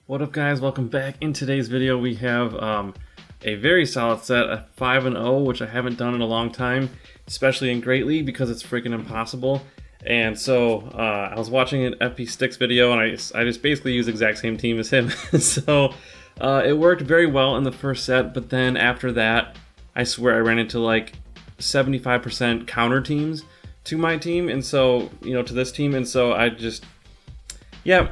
What up guys, welcome back. In today's video we have a very solid set, a 5-0, which I haven't done in a long time, especially in Great League because it's freaking impossible. And so I was watching an FP Sticks video and I just basically used the exact same team as him. So it worked very well in the first set, but then after that I swear I ran into like 75% counter teams to my team, and so, you know, to this team, and so I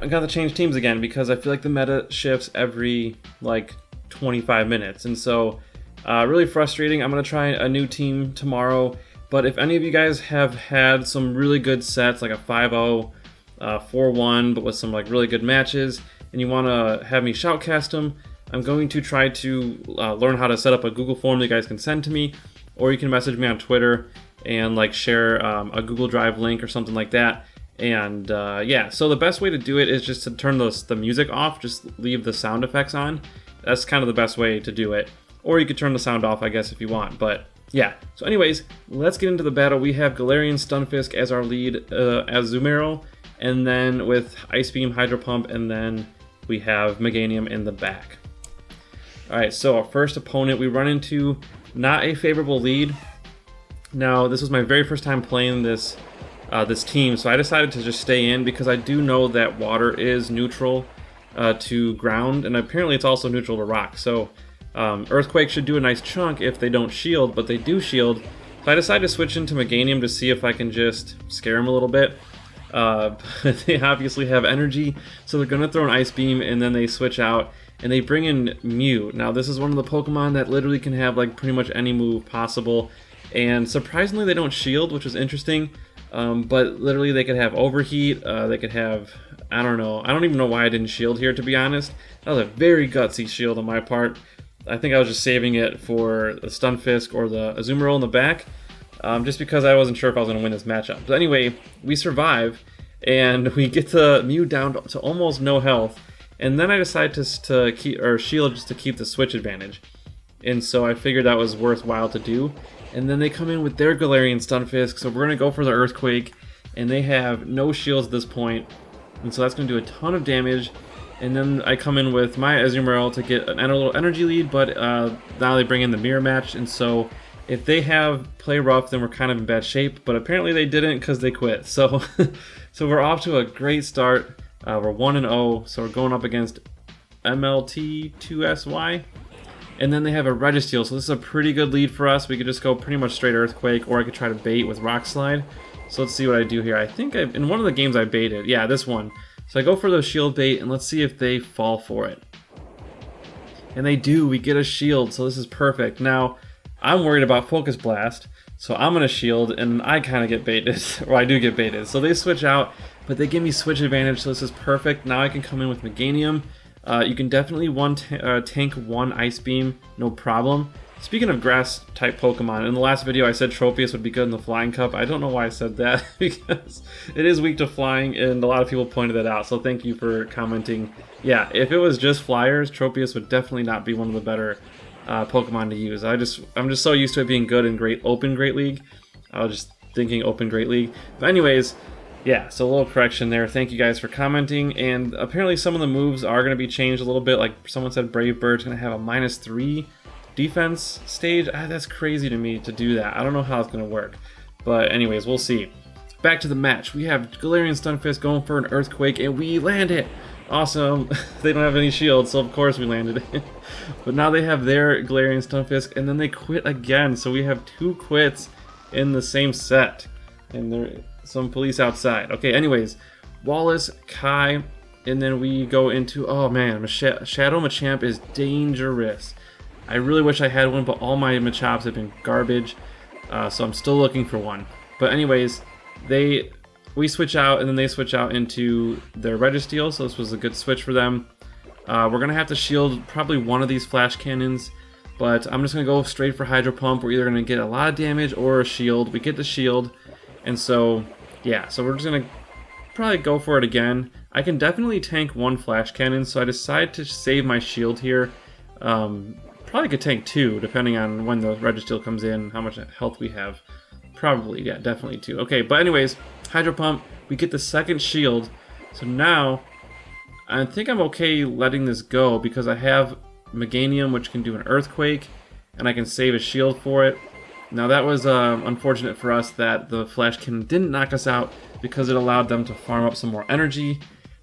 got to change teams again because I feel like the meta shifts every like 25 minutes, and so really frustrating. I'm going to try a new team tomorrow, but if any of you guys have had some really good sets, like a 5-0, 4-1, but with some like really good matches, and you want to have me shoutcast them, I'm going to try to learn how to set up a Google form that you guys can send to me, or you can message me on Twitter and like share a Google Drive link or something like that. And yeah, so the best way to do it is just to turn the music off, just leave the sound effects on. That's kind of the best way to do it. Or you could turn the sound off, I guess, if you want. But yeah, so anyways, let's get into the battle. We have Galarian Stunfisk as our lead, as Zumero, and then with Ice Beam, Hydro Pump, and then we have Meganium in the back. Alright, so our first opponent, we run into not a favorable lead. Now, this was my very first time playing this team, so I decided to just stay in because I do know that water is neutral to ground, and apparently it's also neutral to rock. So Earthquake should do a nice chunk if they don't shield, but they do shield. So I decided to switch into Meganium to see if I can just scare them a little bit. They obviously have energy, so they're going to throw an Ice Beam, and then they switch out, and they bring in Mew. Now this is one of the Pokemon that literally can have like pretty much any move possible, and surprisingly they don't shield, which is interesting. But literally they could have Overheat, they could have, I don't know, I don't even know why I didn't shield here, to be honest. That was a very gutsy shield on my part. I think I was just saving it for the Stunfisk or the Azumarill in the back, just because I wasn't sure if I was going to win this matchup. But anyway, we survive, and we get the Mew down to almost no health, and then I decide to keep, or shield just to keep the switch advantage. And so I figured that was worthwhile to do. And then they come in with their Galarian Stunfisk, so we're going to go for the Earthquake, and they have no shields at this point, and so that's going to do a ton of damage. And then I come in with my Azumarill to get a little energy lead, but now they bring in the mirror match, and so if they have play rough, then we're kind of in bad shape, but apparently they didn't because they quit. So, so we're off to a great start. We're 1-0, so we're going up against MLT2SY. And then they have a Registeel, so this is a pretty good lead for us. We could just go pretty much straight Earthquake, or I could try to bait with Rock Slide. So let's see what I do here. I think in one of the games I baited. Yeah, this one. So I go for the shield bait, and let's see if they fall for it. And they do. We get a shield, so this is perfect. Now, I'm worried about Focus Blast, so I'm going to shield, and I kind of get baited. Or I do get baited. So they switch out, but they give me switch advantage, so this is perfect. Now I can come in with Meganium. You can definitely tank one Ice Beam, no problem. Speaking of grass-type Pokemon, in the last video I said Tropius would be good in the Flying Cup. I don't know why I said that, because it is weak to Flying, and a lot of people pointed that out, so thank you for commenting. Yeah, if it was just Flyers, Tropius would definitely not be one of the better Pokemon to use. I'm just so used to it being good in Open Great League. I was just thinking Open Great League. But anyways, yeah, so a little correction there. Thank you guys for commenting, and apparently some of the moves are going to be changed a little bit. Like someone said Brave Bird's going to have a -3 defense stage. That's crazy to me to do that. I don't know how it's going to work. But anyways, we'll see. Back to the match. We have Galarian Stunfisk going for an Earthquake, and we land it! Awesome! They don't have any shields, so of course we landed it. But now they have their Galarian Stunfisk, and then they quit again. So we have 2 quits in the same set. And they're some police outside. Okay, anyways, Wallace, Kai, and then we go into, oh man, Shadow Machamp is dangerous. I really wish I had one, but all my Machops have been garbage, so I'm still looking for one. But anyways, we switch out, and then they switch out into their Registeel, so this was a good switch for them. We're going to have to shield probably one of these Flash Cannons, but I'm just going to go straight for Hydro Pump. We're either going to get a lot of damage or a shield. We get the shield, and so yeah, so we're just going to probably go for it again. I can definitely tank one Flash Cannon, so I decide to save my shield here. Probably could tank 2, depending on when the Registeel comes in, how much health we have. Probably, yeah, definitely 2. Okay, but anyways, Hydro Pump, we get the second shield. So now I think I'm okay letting this go because I have Meganium, which can do an Earthquake, and I can save a shield for it. Now that was unfortunate for us that the Flash Cannon didn't knock us out because it allowed them to farm up some more energy.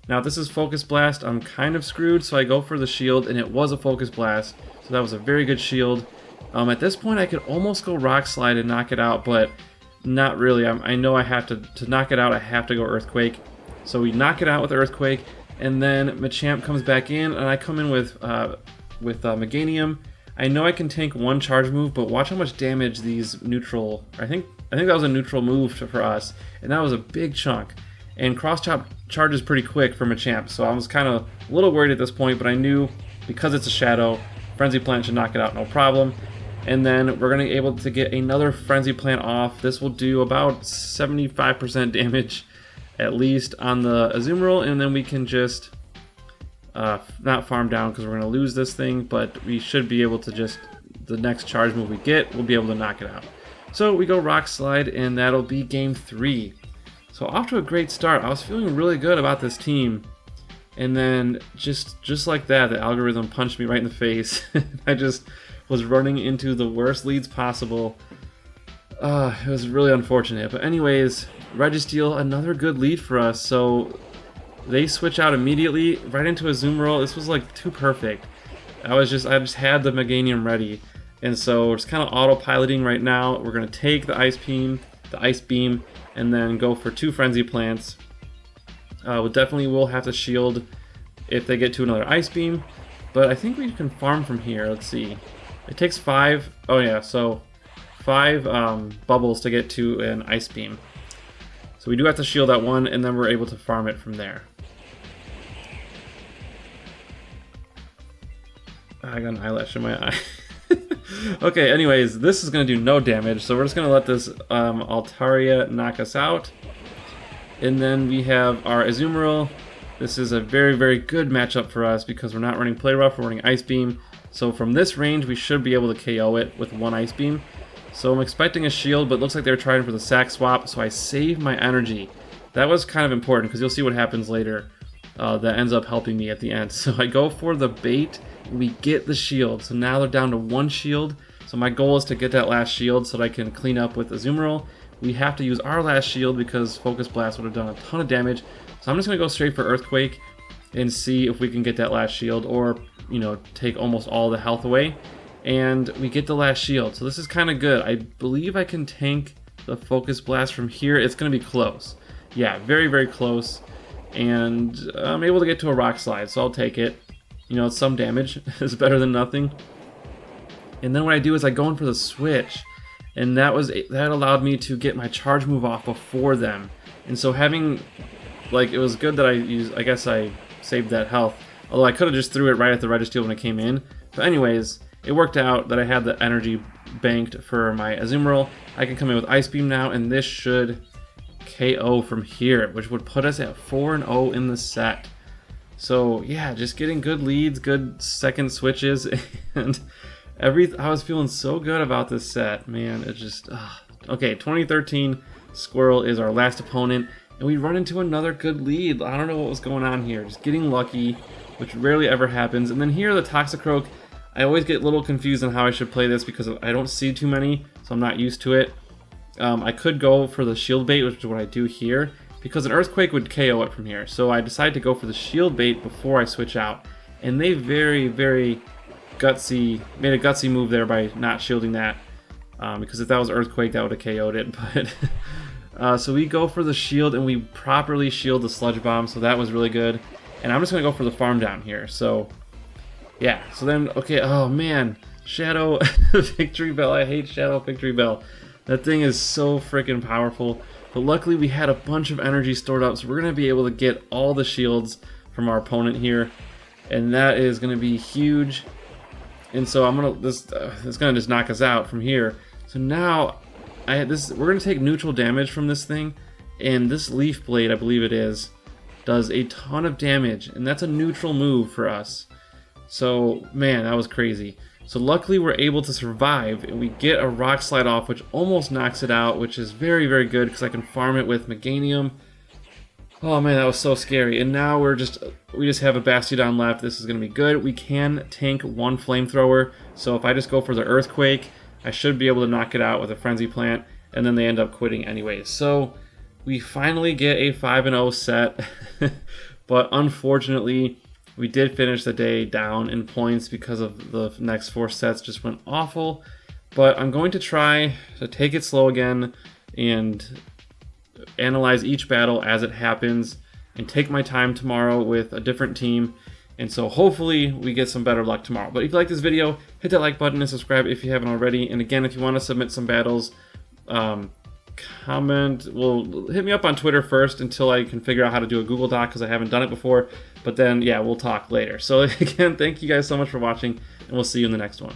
Now if this is Focus Blast, I'm kind of screwed, so I go for the shield, and it was a Focus Blast, so that was a very good shield. At this point I could almost go Rock Slide and knock it out, but not really. I know I have to knock it out, I have to go Earthquake. So we knock it out with Earthquake, and then Machamp comes back in, and I come in with Meganium. I know I can tank one charge move, but watch how much damage these neutral... I think that was a neutral move for us, and that was a big chunk. And Cross Chop charges pretty quick for Machamp, so I was kind of a little worried at this point, but I knew because it's a Shadow, Frenzy Plant should knock it out no problem. And then we're going to be able to get another Frenzy Plant off. This will do about 75% damage at least on the Azumarill, and then we can just not farm down because we're going to lose this thing, but we should be able to just, the next charge move we get, we'll be able to knock it out. So we go Rock Slide, and that'll be game 3. So off to a great start. I was feeling really good about this team, and then just like that, the algorithm punched me right in the face. I just was running into the worst leads possible. It was really unfortunate, but anyways, Registeel, another good lead for us. So they switch out immediately right into a Azumarill. This was like too perfect. I just had the Meganium ready, and so we're just kind of autopiloting right now. We're gonna take the Ice Beam, and then go for 2 Frenzy Plants. We definitely will have to shield if they get to another Ice Beam, but I think we can farm from here. Let's see. It takes 5. Oh yeah, so 5 bubbles to get to an Ice Beam. So we do have to shield that one, and then we're able to farm it from there. I got an eyelash in my eye. Okay, anyways, this is going to do no damage, so we're just going to let this Altaria knock us out. And then we have our Azumarill. This is a very, very good matchup for us because we're not running Play Rough, we're running Ice Beam. So from this range, we should be able to KO it with 1 Ice Beam. So I'm expecting a shield, but it looks like they're trying for the sack swap, so I save my energy. That was kind of important because you'll see what happens later that ends up helping me at the end. So I go for the bait, and we get the shield. So now they're down to 1 shield. So my goal is to get that last shield so that I can clean up with Azumarill. We have to use our last shield because Focus Blast would have done a ton of damage. So I'm just going to go straight for Earthquake and see if we can get that last shield, or, you know, take almost all the health away. And we get the last shield, so this is kind of good. I believe I can tank the Focus Blast from here. It's going to be close. Yeah, very, very close. And I'm able to get to a Rock Slide, so I'll take it. You know, it's some damage. It's better than nothing. And then what I do is I go in for the switch, and that allowed me to get my charge move off before them. And so having, like, it was good that I guess I saved that health. Although I could have just threw it right at the Registeel when it came in. But anyways, it worked out that I had the energy banked for my Azumarill. I can come in with Ice Beam now, and this should KO from here, which would put us at 4-0 in the set. So yeah, just getting good leads, good second switches, and I was feeling so good about this set, man. It just okay. 2013 Squirrel is our last opponent, and we run into another good lead. I don't know what was going on here, just getting lucky, which rarely ever happens. And then here, the Toxicroak. I always get a little confused on how I should play this because I don't see too many, so I'm not used to it. I could go for the Shield Bait, which is what I do here, because an Earthquake would KO it from here. So I decided to go for the Shield Bait before I switch out. And they very, very made a gutsy move there by not shielding that. Because if that was Earthquake, that would have KO'd it. But so we go for the shield, and we properly shield the Sludge Bomb, so that was really good. And I'm just going to go for the farm down here. So yeah, so then, okay, oh man, Shadow Victory Bell. I hate Shadow Victory Bell. That thing is so freaking powerful. But luckily we had a bunch of energy stored up, so we're going to be able to get all the shields from our opponent here. And that is going to be huge. And so it's going to just knock us out from here. So now, we're going to take neutral damage from this thing. And this Leaf Blade, I believe it is, does a ton of damage. And that's a neutral move for us. So, man, that was crazy. So luckily we're able to survive, and we get a Rock Slide off, which almost knocks it out, which is very, very good because I can farm it with Meganium. Oh man, that was so scary. And now we just have a Bastiodon left. This is going to be good. We can tank one flamethrower. So if I just go for the Earthquake, I should be able to knock it out with a Frenzy Plant. And then they end up quitting anyways. So we finally get a 5-0 set. But unfortunately, we did finish the day down in points because of the next 4 sets just went awful. But I'm going to try to take it slow again and analyze each battle as it happens and take my time tomorrow with a different team. And so hopefully we get some better luck tomorrow. But if you like this video, hit that like button and subscribe if you haven't already. And again, if you want to submit some battles, comment, well, hit me up on Twitter first until I can figure out how to do a Google Doc because I haven't done it before. But then, yeah, we'll talk later. So again, thank you guys so much for watching, and we'll see you in the next one.